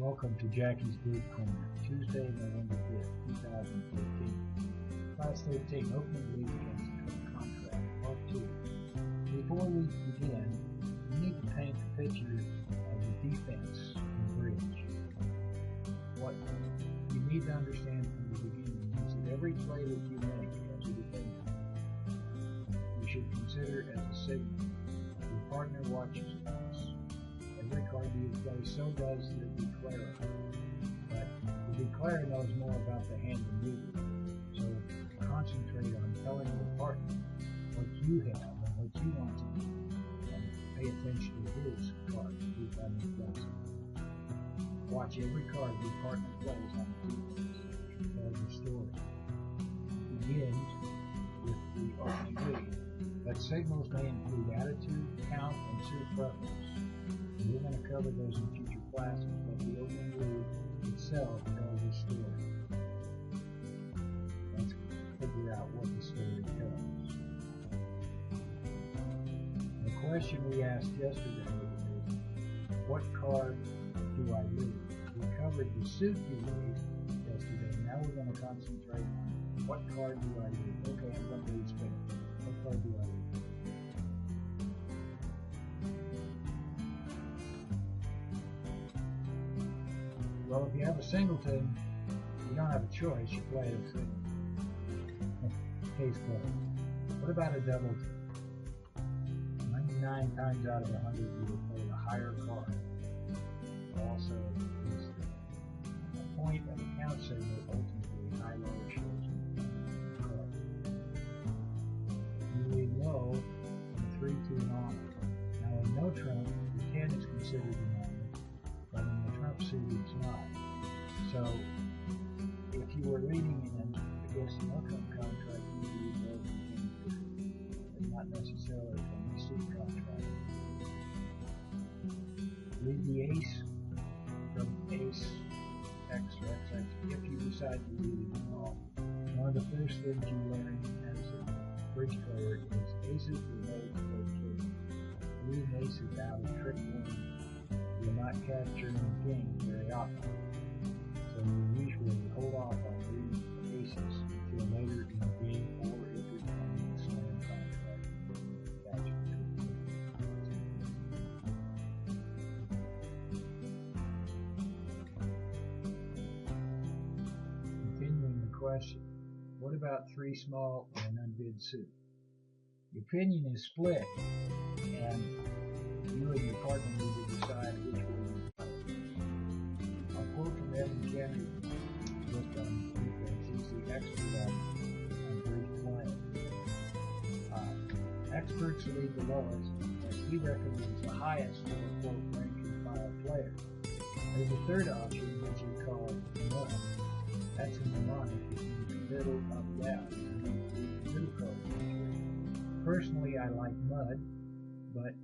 Welcome to Jackie's Boot Corner, Tuesday, November 5th, 2013. Class 13, Opening League Against the Trade Contract, Part 2. Before we begin, we need to paint the picture of the defense in bridge. What you need to understand from the beginning is that every play that you make as a defender, you should consider as a signal. Your partner watches us. Every card you play, so does the declarer. But the declarer knows more about the hand than you do. So concentrate on telling your partner what you have and what you want to do, and pay attention to his card every time he plays it. Watch every card your partner plays on the defense to tell the story. It begins with the opening lead, but signals may include attitude, count, and suit preference. We're going to cover those in future classes, but the opening lead itself tells a story. Let's figure out what the story tells. The question we asked yesterday is, what card do I lead? We covered the suit you lead yesterday. Now we're going to concentrate on what card do I lead. Okay, I'm going to lead spades. What card do I lead? Well, if you have a singleton, you don't have a choice. You play a singleton. Case closed. What about a doubleton? 99 times out of 100, you will play the higher card. Also, is a point of a count signal, ultimately high-low shows the card. You lead low in 3 to an honor. Now, in no trump, the 10 is considered an honor. But in the trump suit, it's not. So, if you were leading in against an no-trump contract, you would lead low from 10 to, but not necessarily from the suit contract. Lead the ace from ace X or XX if you decide to lead it at all. One of the first things you learn as a bridge player is aces relate to both kings. Leading aces out of trick one will not capture in the game very often, so you usually hold off on leading aces until later in the game, or if you're playing a slam contract and catch it. Continuing the question, what about 3 small and an unbid suit? The opinion is split, and you and your partner need to decide which one you play. I'll quote from Evan Kennedy, book on defense. He's the expert on bridge playing. Experts lead the lowest, but he recommends the highest for a quote rank and file player. There's a third option, which is called mud. That's a mnemonic in the middle of down. The middle card. Personally, I like mud, but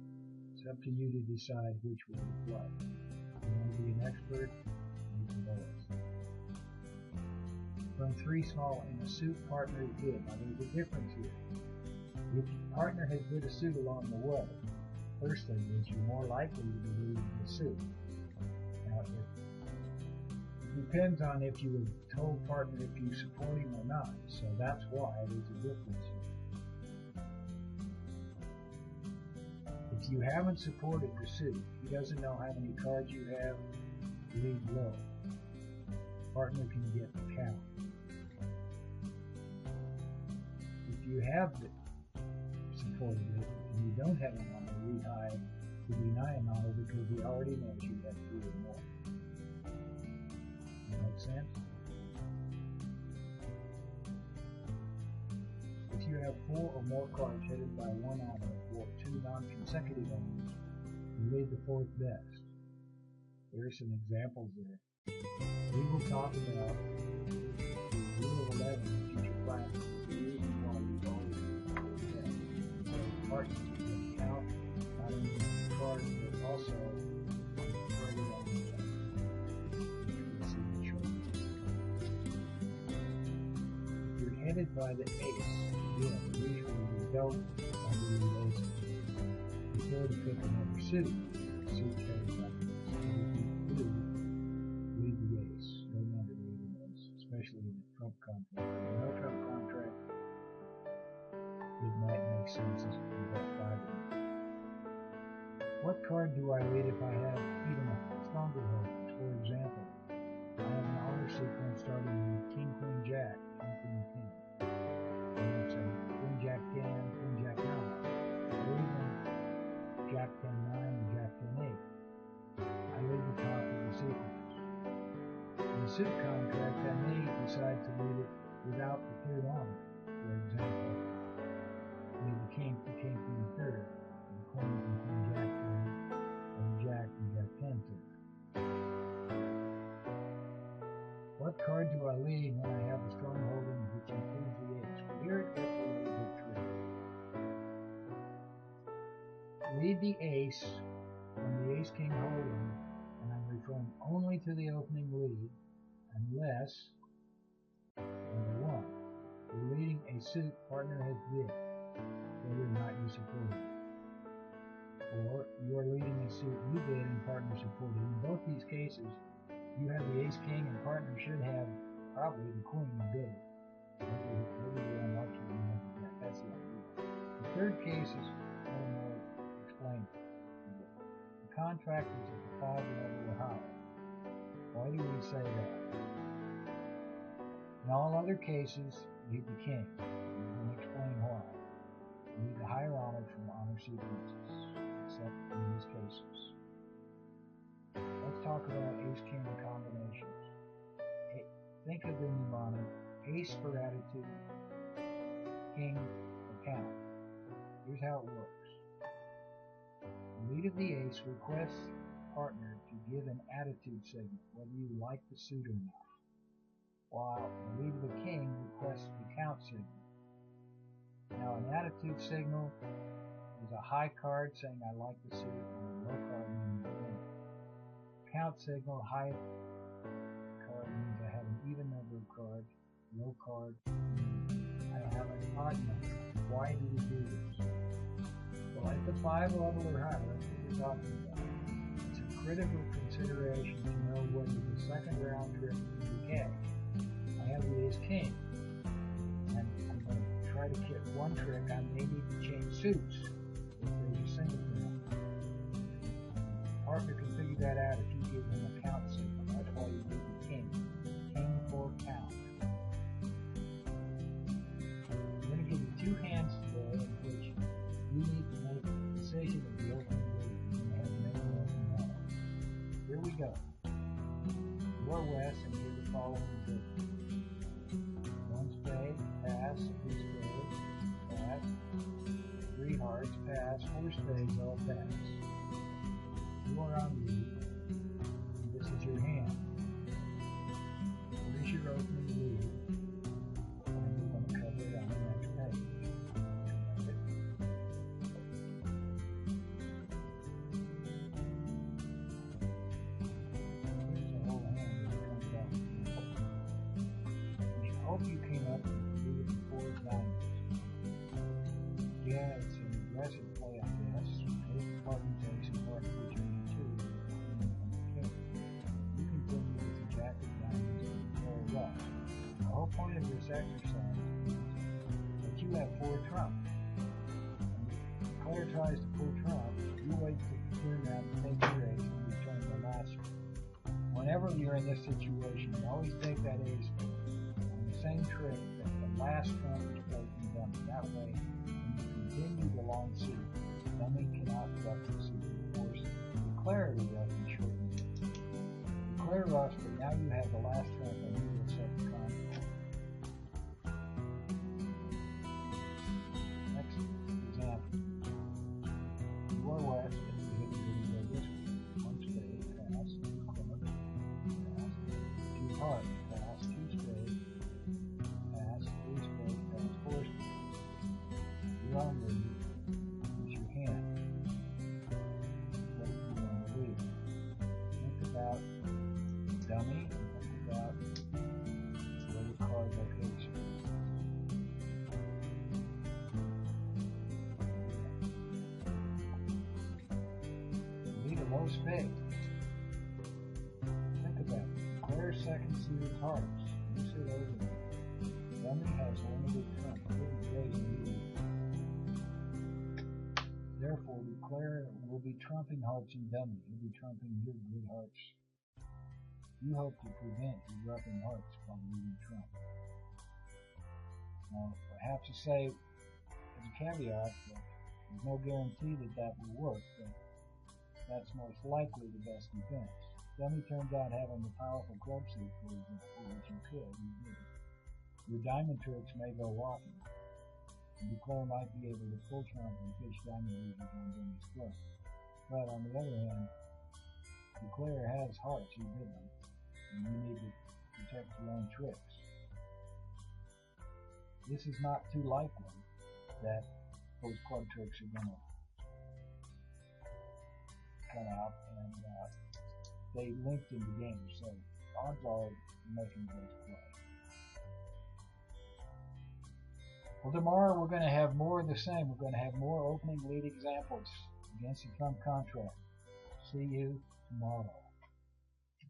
it's up to you to decide which one you play. You want to be an expert, use the lowest. From 3 small and a suit partner is good. Now there's a difference here. If your partner has bid a suit along the way, first thing is you're more likely to be leading the suit. Now it depends on if you have told partner if you support him or not, so that's why there's a difference here. If you haven't supported the suit, he doesn't know how many cards you have, lead low. Partner can get the count. If you have supported it and you don't have an honor, lead high to deny an honor because he already knows you have 3 or more. That make sense? If you have 4 or more cards headed by 1 honor or 2 non-consecutive honors, you lead the 4th best. There are some examples there. We will talk about the rule of 11 in future classes, the reason why you always lead the 4th best. So partners can count not only on the cards, but also on the card on the top. You can see the chart. If you're headed by the ace, again, usually you don't want to lead aces. Before to pick another suit, suit carries like this. senses of that 5 or more. What card do I lead if I have even a stronger holdings? For example, I have an honor sequence starting with King, Queen, Jack, King, Queen, King. And it's a Queen, Jack, 10, Queen, Jack, 9. Or even Jack, 10, 9, and Jack, 10, 8. I lead the top of the sequence. In the suit contract, I may decide to lead it without the third honor. For example, lead the King, Queen, third, and the Queen, Jack, third, and the Jack, and Jack, 10, third. What card do I lead when I have a strong holding which includes the ace? Well, here it gets a little bit tricky. Lead the ace from the ace-king holding, and I'm referring only to the opening lead, unless, number 1, you're leading a suit partner has bid, whether or not you support it. Or you are leading a suit you bid and partner supported. In both these cases, you have the ace-king and partner should have probably the queen bid. Maybe you're unlucky enough to get that. That's the idea. The third case is a little more explained. The contract is at the 5 level or higher. Why do we say that? In all other cases, lead the king. I'm going to explain why. Lead the higher honor from honor sequences, except in these cases. Let's talk about ace-king combinations. Think of the mnemonic, ace for attitude, king for count. Here's how it works. The lead of the ace requests the partner to give an attitude signal, whether you like the suit or not, while the lead of the king requests the count signal. Now, an attitude signal is a high card saying I like the suit, and a low card meaning I don't. Count signal, high card means I have an even number of cards. Low card means I have an odd number. Why do we do this? Well, at the 5 level or higher, that's what we're talking about. It's a critical consideration to know whether the second round trick is okay. I have the ace-king, and I'm going to try to get one trick. I may need to change suits if there's a single round. Partner can figure that out if you give him a count signal. That's why you do the king. King for count. I'm going to give you 2 hands today in which you need to make a decision of the opening lead. You're going to have to make one tomorrow. Here we go. You're West and give the following decision. 1 spade, pass, 2 spades, pass, 3 hearts, pass, 4 spades, all pass. You are on lead, and this is your hand. What is your opening lead? And we're going to cover it on the next page. Here's the whole hand that comes out. I hope you came up with the lead of 4 diamonds. Yeah, it's an aggressive play, I guess. Ace partner takes and partner returns. The whole point of this exercise is that you have 4 trumps. When the player tries to pull trump, you wait for the turn round to take your ace and return the last one. Whenever you're in this situation, you always take that ace on the same trick that the last trump is played from dummy. That way, when you continue the long suit, dummy cannot duck the suit. Of course, declare the rough and shorten it. Declare rough, but now you have the last trump and you will set the contract. Next example. You are West, and you hit the this one. 1 spade, pass, 2 clubs, pass, 2 hearts, pass, 2 spades, pass, 3 spades, pass, 4 spades. You're on lead. Use your hand. What do you want to lead? Think about dummy, and think about where the card location is. Lead a low spade. Think about it. Declare second suited hearts. You sit over it. Dummy has limited trump. It wouldn't raise you. Declare will be trumping hearts and dummy. He'll be trumping your good hearts. You hope to prevent his roughing hearts by leading Trump. Now, I have to say, as a caveat, that there's no guarantee that that will work, but that's most likely the best defense. Dummy turns out having a powerful club suit, for example, which you could, you did. Your diamond tricks may go walking. And Declare might be able to pull Trump and pitch diamond losers on Dummy's club. But on the other hand, Declare has hearts, you bid them, and you need to protect your own tricks. This is not too likely that those club tricks are going to come out, and they linked in the game, so odds are making those play. Well, tomorrow we're going to have more of the same. We're going to have more opening lead examples against the Trump contract. See you tomorrow.